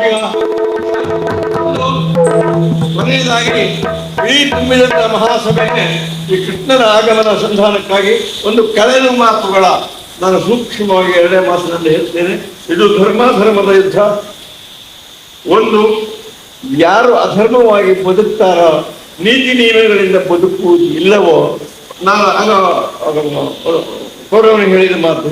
ಈಗ ಕೊನೆಯದಾಗಿ ಇಡೀ ತುಂಬಿದಂತ ಮಹಾಸಭೆ ಈ ಕೃಷ್ಣನ ಆಗಮನ ಸಂಧಾನಕ್ಕಾಗಿ ಒಂದು ಕಳೆದ ಮಾತುಗಳ ನಾನು ಸೂಕ್ಷ್ಮವಾಗಿ ಎರಡೇ ಮಾತಿನಲ್ಲಿ ಹೇಳ್ತೇನೆ. ಇದು ಧರ್ಮದ ಯುದ್ಧ. ಒಂದು, ಯಾರು ಅಧರ್ಮವಾಗಿ ಬದುಕ್ತಾರೋ, ನೀತಿ ನಿಯಮಗಳಿಂದ ಬದುಕುವುದು ಇಲ್ಲವೋ, ನಾನು ಕೌರವನಿಗೆ ಹೇಳಿದ ಮಾತು,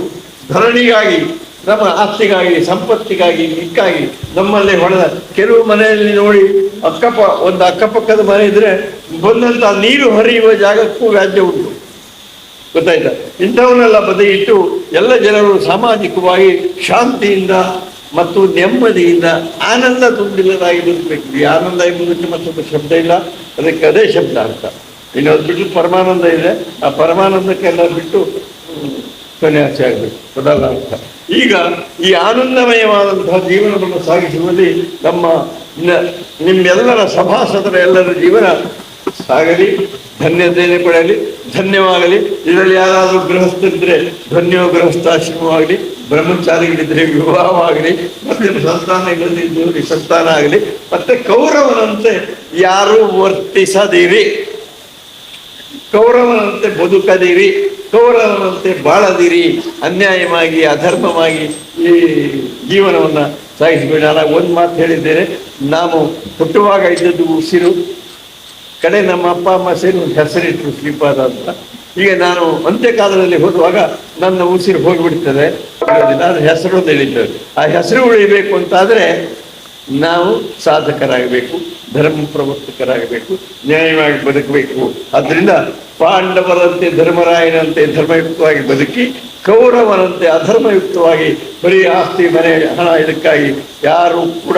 ಧರಣಿಗಾಗಿ, ನಮ್ಮ ಆಸ್ತಿಗಾಗಿ, ಸಂಪತ್ತಿಗಾಗಿ, ಮಿಕ್ಕಾಗಿ ನಮ್ಮಲ್ಲಿ ಹೊಡೆದ ಕೆಲವು ಮನೆಯಲ್ಲಿ ನೋಡಿ ಒಂದು ಅಕ್ಕಪಕ್ಕದ ಮನೆ ಇದ್ರೆ ಬಂದಂತ ನೀರು ಹರಿಯುವ ಜಾಗಕ್ಕೂ ವ್ಯಾಜ್ಯ ಉಂಟು, ಗೊತ್ತಾಯ್ತಾ? ಇಂಥವನ್ನೆಲ್ಲ ಬದಿಗಿಟ್ಟು ಎಲ್ಲ ಜನರು ಸಾಮಾಜಿಕವಾಗಿ ಶಾಂತಿಯಿಂದ ಮತ್ತು ನೆಮ್ಮದಿಯಿಂದ ಆನಂದ ತುಂಬಿಲ್ಲದಾಗಿ ಬದುಕಬೇಕು. ಈ ಆನಂದ ಎಂಬುದಕ್ಕೆ ಮತ್ತೊಂದು ಶಬ್ದ ಇಲ್ಲ, ಅದಕ್ಕೆ ಅದೇ ಶಬ್ದ ಅರ್ಥ. ಇನ್ನೊಂದು ಬಿಟ್ಟು ಪರಮಾನಂದ ಇದೆ, ಆ ಪರಮಾನಂದಕ್ಕೆಲ್ಲ ಬಿಟ್ಟು ಸನ್ಯಾಸಿ ಆಗಬೇಕು, ಅದಲ್ಲ ಅರ್ಥ. ಈಗ ಈ ಆನಂದಮಯವಾದಂತಹ ಜೀವನವನ್ನು ಸಾಗಿಸುವಲ್ಲಿ ನಿಮ್ಮೆಲ್ಲರ ಸಭಾಸದರ ಎಲ್ಲರ ಜೀವನ ಸಾಗಲಿ, ಧನ್ಯತೆಯನ್ನು ಪಡೆಯಲಿ, ಧನ್ಯವಾಗಲಿ. ಇದರಲ್ಲಿ ಯಾರಾದರೂ ಗೃಹಸ್ಥರಿದ್ರೆ ಧನ್ಯೋ ಗೃಹಸ್ಥಾಶ್ರಮವಾಗಲಿ, ಬ್ರಹ್ಮಚಾರಿಗಳಿದ್ರೆ ವಿವಾಹವಾಗಲಿ, ಮತ್ತೆ ಸಂತಾನ ಇಲ್ಲದಿದ್ದವರಿಗೆ ಸಂತಾನ ಆಗಲಿ. ಮತ್ತೆ ಕೌರವನಂತೆ ಯಾರೂ ವರ್ತಿಸದಿರಿ, ಕೌರವನಂತೆ ಬದುಕದಿರಿ, ಕೌರವನಂತೆ ಬಾಳದಿರಿ, ಅನ್ಯಾಯವಾಗಿ ಅಧರ್ಮವಾಗಿ ಈ ಜೀವನವನ್ನು ಸಾಗಿಸಬೇಡಿ. ನಾನು ಒಂದು ಮಾತು ಹೇಳಿದ್ದೇನೆ, ನಾನು ಹುಟ್ಟುವಾಗ ಇದ್ದದ್ದು ಉಸಿರು, ಕಡೆ ನಮ್ಮ ಅಪ್ಪ ಅಮ್ಮ ಸೇರಿ ಒಂದು ಹೆಸರಿಟ್ಟರು ಶ್ರೀಪಾದ ಅಂತ. ಈಗ ನಾನು ಅಂತ್ಯಕಾಲದಲ್ಲಿ ಹೋಗುವಾಗ ನನ್ನ ಉಸಿರು ಹೋಗಿಬಿಡ್ತದೆ, ಅದು ಹೆಸರು ಅಂತ ಹೇಳಿದ್ದೇವೆ. ಆ ಹೆಸರು ಉಳಿಬೇಕು ಅಂತಾದರೆ ನಾವು ಸಾಧಕರಾಗಬೇಕು, ಧರ್ಮ ಪ್ರವರ್ತಕರಾಗಬೇಕು, ನ್ಯಾಯವಾಗಿ ಬದುಕಬೇಕು. ಆದ್ದರಿಂದ ಪಾಂಡವರಂತೆ ಧರ್ಮರಾಯನಂತೆ ಧರ್ಮಯುಕ್ತವಾಗಿ ಬದುಕಿ, ಕೌರವನಂತೆ ಅಧರ್ಮಯುಕ್ತವಾಗಿ ಬರೀ ಆಸ್ತಿ ಮನೆ ಹಣ ಇದಕ್ಕಾಗಿ ಯಾರು ಕೂಡ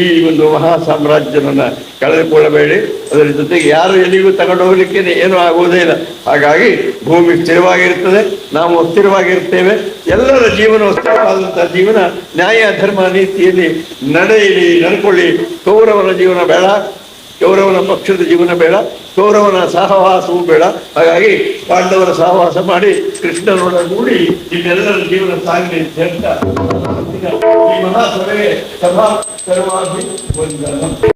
ಈ ಒಂದು ಮಹಾ ಸಾಮ್ರಾಜ್ಯವನ್ನು ಕಳೆದುಕೊಳ್ಳಬೇಡಿ. ಅದರ ಜೊತೆಗೆ ಯಾರು ಎಲ್ಲಿಗೂ ತಗೊಂಡು ಹೋಗ್ಲಿಕ್ಕೆ ಏನೂ ಆಗುವುದೇ ಇಲ್ಲ. ಹಾಗಾಗಿ ಭೂಮಿ ಸ್ಥಿರವಾಗಿರ್ತದೆ, ನಾವು ಸ್ಥಿರವಾಗಿರ್ತೇವೆ. ಎಲ್ಲರ ಜೀವನ ಸ್ಥಿರವಾದಂತಹ ಜೀವನ ನ್ಯಾಯ ಧರ್ಮ ನೀತಿಯಲ್ಲಿ ನಡ್ಕೊಳ್ಳಿ. ಕೌರವನ ಜೀವನ ಬೇಡ, ಕೌರವನ ಪಕ್ಷದ ಜೀವನ ಬೇಡ, ಕೌರವನ ಸಹವಾಸವೂ ಬೇಡ. ಹಾಗಾಗಿ ಪಾಂಡವರ ಸಹವಾಸ ಮಾಡಿ ಕೃಷ್ಣನೊಡಗೂಡಿ ನಿಮ್ಮೆಲ್ಲರ ಜೀವನ ಸಾಗಲಿ ಅಂತ ಹೇಳ್ತಾ ಈ ಮಹಾಸಭೆಗೆ ಸಭಾ ಸರ್ವಾಧಿ ವಂದನ.